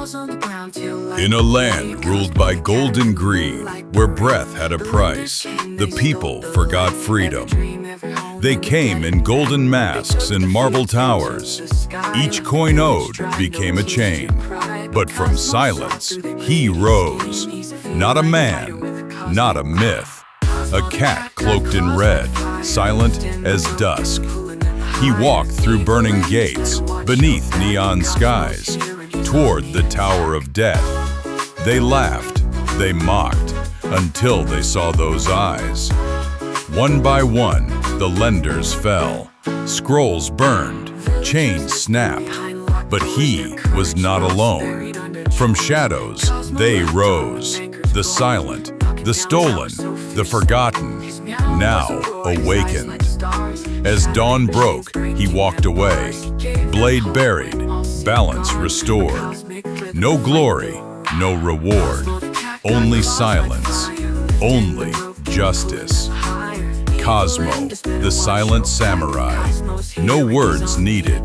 In a land ruled by golden greed, where breath had a price, the people forgot freedom. They came in golden masks and marble towers. Each coin owed became a chain. But from silence, he rose. Not a man, not a myth. A cat cloaked in red, silent as dusk. He walked through burning gates, beneath neon skies, toward the Tower of Death. They laughed, they mocked, until they saw those eyes. One by one, the lenders fell. Scrolls burned, chains snapped. But he was not alone. From shadows, they rose. The silent, the stolen, the forgotten, now awakened. As dawn broke, he walked away. Blade buried, balance restored. No glory, no reward. Only silence, only justice. Cosmo, the silent samurai. No words needed,